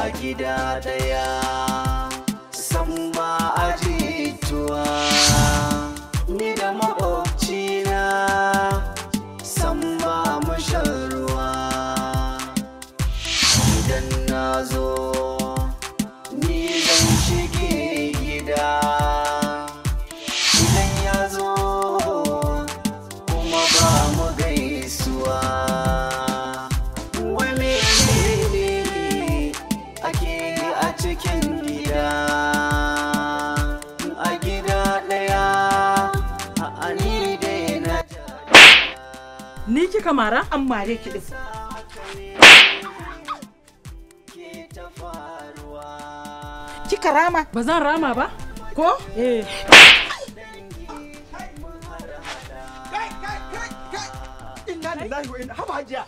a gida daya san ba a jituwa ni da makwabcina san ba mu shan ruwa idan na zo ni zan shige gida idan ya zo kuma ba mu gaisuwa wani ne ake a cikin gida a gida daya a ani dai na ni kika mara an mare ki din kika rama ba zan rama ba ko inna lillahi wa inna haba hajiya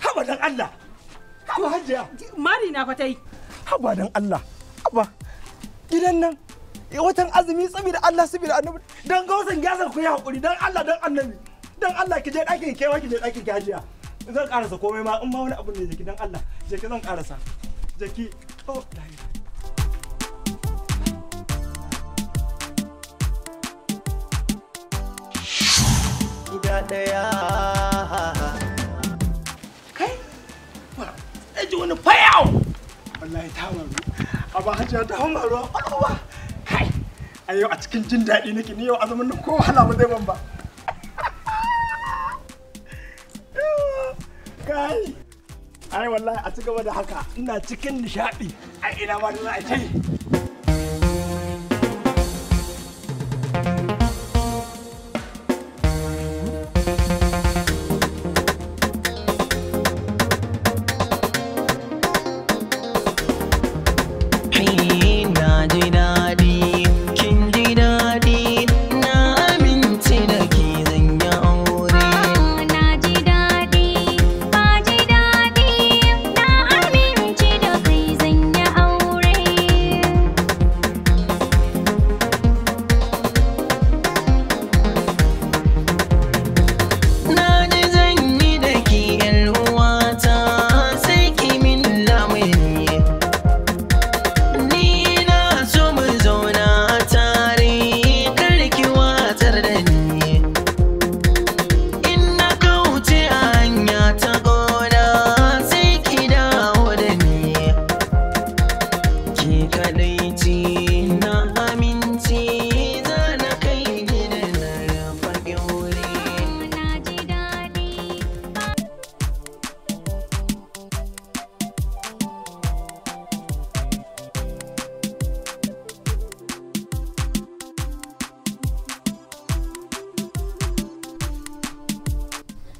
haba dan Allah haba hajiya mari na fatai haba dan Allah haba gidan nan watan azumi saboda Allah saboda annabi dan gausan gyasar ku yi hakuri dan Allah dan annabi dan Allah ki je dakin kewa ki je dakin ki hajiya zan karasa komai ma in ma wani abu ne jeki dan Allah jeki zan karasa jeki oh gida daya kai ai ji wani fayawo wallahi ta maru aba hajiya ta maru alwa kai a yau a cikin jin daɗi nake ni yau azumin nan ko wahala ba zai ban ba kai ai wallahi a ci gaba da haka ina cikin nishaɗi ai ina ma da za a yi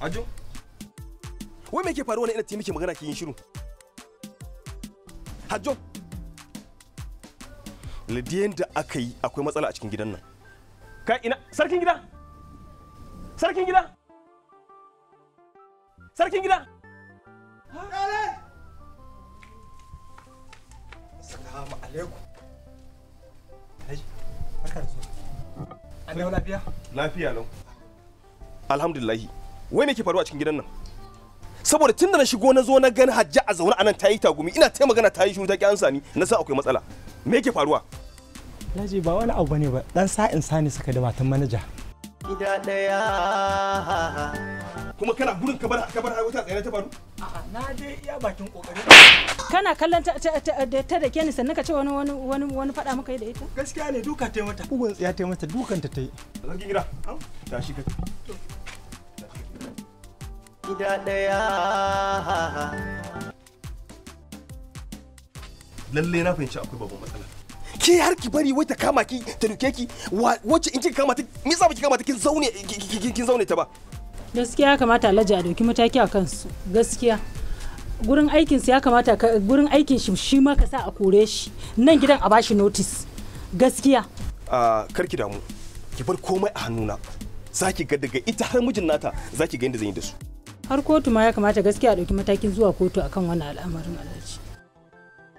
Ajo, wai me ke faruwa ne ina ta miki magana ki yin shiru? Hajjo, Lidiyan da aka yi akwai matsala a cikin gidan nan. Kai ina, sarkin gida? Sarkin gida? Sarkin gida? Assalamu alaikum. Haji, barka da zuwa. An dawo lafiya? Lafiya lau. Alhamdulillahi. Wai me ke faruwa a cikin gidan nan? Saboda tunda na shigo na zo na gani Hajja a zaune anan tayi tagumi ina ta magana tayi shiru ta ki ansa ni na san akwai matsala. Me yake faruwa? Laji ba wani abu bane ba dan sa'in sani suka da matan manaja. gida daya Kuma kana gurin ka bar wuta tsaye ta faru? A'a na je iya bakin kokari. kana kallon ta da ke ni sannan ka ce wani faɗa maka yi da ita Gaskiya ne duka ta mata. Ugun tsiya ta mata dukan ta yi. Sarkin gida. Tashi ka. gida daya Lalle na fahimci akwai babban matsala. Ke har ki bari wai ta kama ki ta duke ki wacce in kika kama ta me yasa ba ki kama ta kin zaune ta ba? gaskiya ya kamata Alhaji a dauki mataki a kansu gaskiya gurin aikin sa ya kamata gurin aikin shi ma ka sa a kore shi nan gidan a bashi notice gaskiya karki damu ki bar komai a hannuna zaki ga daga ita har mijin nata zaki ga yadda zan yi da su har kotu ma ya kamata gaskiya a dauki matakin zuwa kotu akan wannan al'amarin Alhaji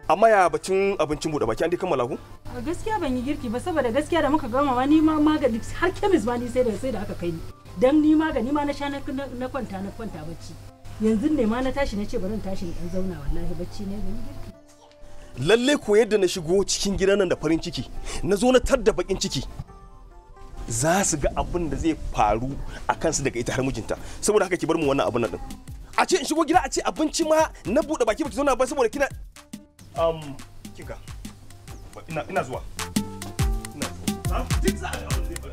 amma ya bacin abincin bude baki an dai kammala ku gaskiya ban yi girki ba saboda gaskiya da muka gama ma ni ma magani har kemis ma ni sai da aka kai ni dan ni magani ma na sha na kwanta bacci yanzu ne ma na tashi na ce bari tashi in zauna wallahi bacci ne ban yi girki lalle ko yadda na shigo cikin gidan nan da farin ciki na zo na tar da bakin ciki za su ga abin da zai faru a kansu daga ita har mijinta saboda haka ki bar mu wannan abin nan din a ce in shigo gida a ce abinci ma na bude baki baki zauna ba saboda kina kinga ina zuwa duk za a ga abin da zai faru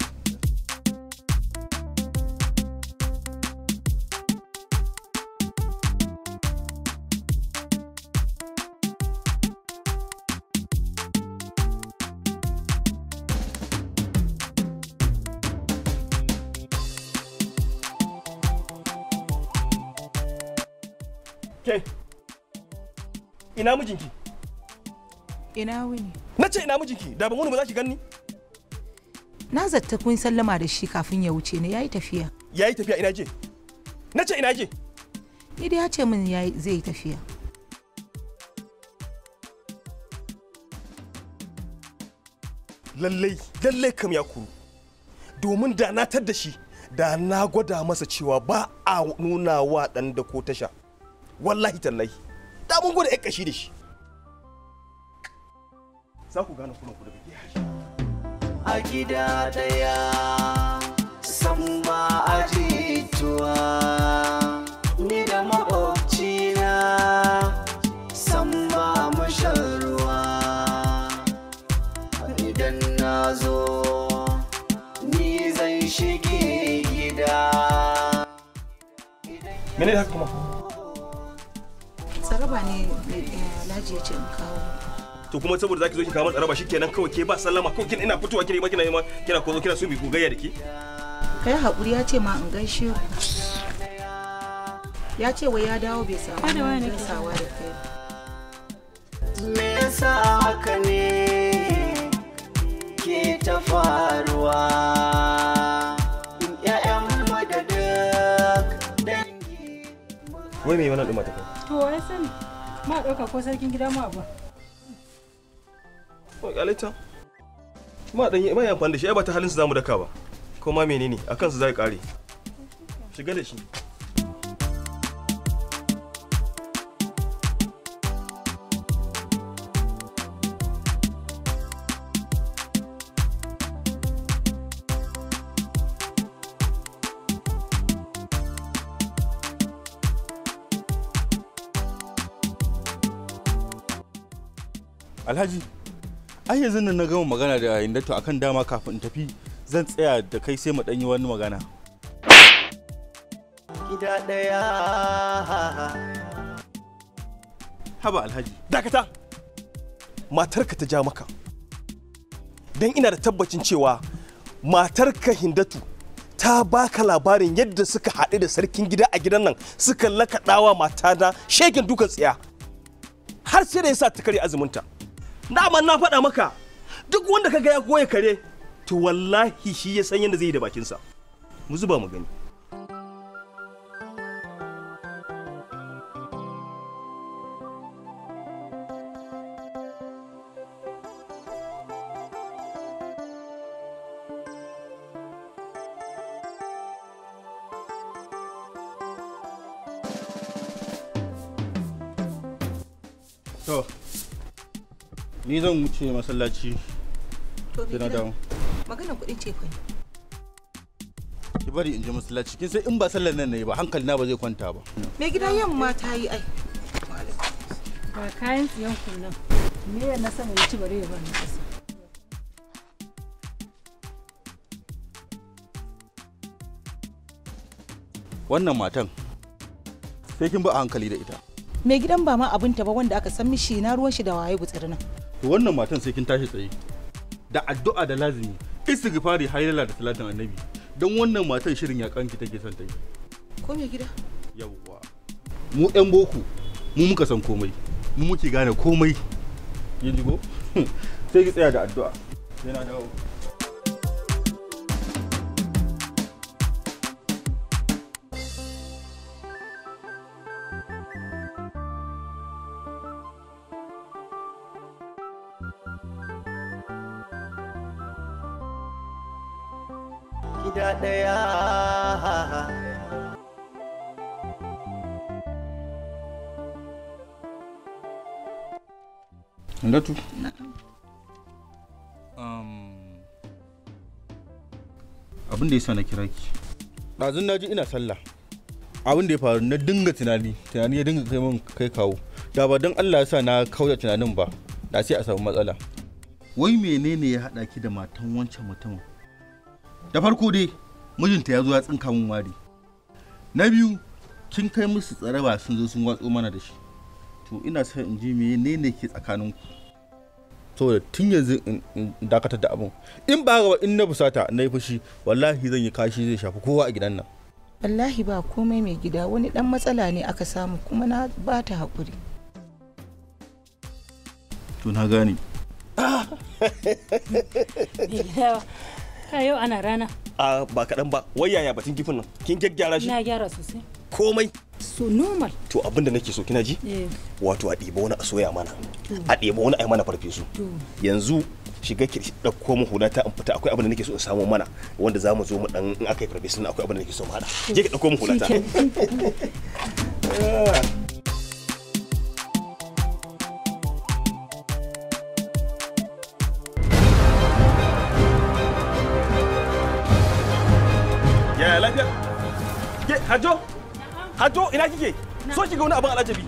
Ke, ina mijinki? Ina wuni. Na ce ina mijinki, da ban wani ba za ki ganni? Na zatta kun sallama da shi kafin ya wuce ne, yayi tafiya. Yayi tafiya ina je? Na ce ina je? Ni dai ya ce min zai yi tafiya. Lallai kam ya kuru. Domin da na tar da shi, da na gwada masa cewa ba a nuna wa ɗan da ko tasha. Wallahi tallahi da mun gode ƴan kashi da shi za ku gane kuna ku da biki a gida daya san ba a jituwa ni da maƙwabcina san ba mu shan ruwa idan na zo ni zan shige gida mene haka kuma Tsaraba ne Alhaji ya ce in kawo. To kuma saboda zaki zo ki kawo tsaraba shikenan kawai ke ba sallama kawai ina fitowa kina ko zo kina so mi gogayya da ke. Kai hakuri ya ce ma in gaishe ku. Ya ce wai ya dawo bai samu gaisawa da kai. Me yasa haka ne ke ta faruwa? Ƴaƴanmu da duk dangi. Wai me wannan ɗuma ta kai? To wai sani ma ɗauka ko sarkin gida ma ba. Wai alita. Ma dan yi amfani da shi ai ba ta halin su zamu daka ba. Ko ma menene akan su zai kare. Shiga da shi. Alhaji, ai yanzu nan na gama magana da Hindatu akan dama kafin in tafi zan tsaya da kai sai mu dan yi wani magana. Gida daya. Haba Alhaji. Dakata. Matarka ta ja maka. Dan ina da tabbacin cewa matarka Hindatu ta baka labarin yadda suka haɗu da sarkin gida a gidan nan suka lakaɗawa matada shegen dukan tsiya. Har sai da yasa ta kare azumunta. Dama na faɗa maka duk wanda kaga ya goye kare to wallahi shi ya san yadda zai yi da bakinsa. Mu zuba mu gani. To, ni zan wuce masallaci. To na dawo. Magana kuɗin ce fa. Ki bari in je masallaci. Kin sai in ba sallar nan ne ba hankali na ba zai kwanta ba. Me gida yamma ta yi ai. Ga kayan tsiyan kullum. Me ya na sama ya ci bare ya ba ni kasa. Wannan matan sai kin ba a hankali da ita. Me gidan ba ma abinta ba wanda aka san mishi na ruwan shi da waye gutsirna. To wannan matan sai kin tashi tsaye. Da addu'a da lazimi, istighfari, haylala da salatin annabi. Don wannan matan shirin ya kanki take son ta yi. Ko me gida? Yawwa. Mu ɗan boko, mu muka san komai. Mu muke gane komai. Yin jigo? Sai ki tsaya da addu'a. Yana dawo. Gida daya. Hindatu. Abin da yasa na kira ki. Ɗazun na ji ina sallah. Abin da ya faru na dinga tunani ya dinga kai min kai kawo. Da ba don Allah ya sa na kauda tunanin ba, da sai a samu matsala. Wai menene ya haɗa ki da matan wancan mutumin? Da farko dai mijinta ya zo ya tsinka min wari. Na biyu kin kai musu tsaraba sun zo sun watso mana da shi. To ina son in ji menene ke tsakaninku. Saboda tun yanzu in dakatar da abin. In ba ga in na busata na yi fushi wallahi zan yi kashi zai shafi kowa a gidan nan. Wallahi ba komai mai gida, wani dan matsala ne aka samu kuma na ba ta haƙuri. To na gane. Ka yau ana rana. Ba kaɗan ba, wai yaya batun kifin nan? Kin gyaggyara shi? Na gyara sosai. Komai. So normal. To abin da nake so kina ji? Wato a ɗiba wani a soya mana. A ɗiba wani a yi mana farfesu. Yanzu shiga ki ɗauko mu hulata in fita, akwai abin da nake so in samu mana wanda za mu zo mu dan in aka yi farfesu akwai abin da nake so mu haɗa. Je ki ɗauko mu hulata. Ya lafiya? Ke Hajo? Hajo ina kike? So ki ga wani abin alajabi.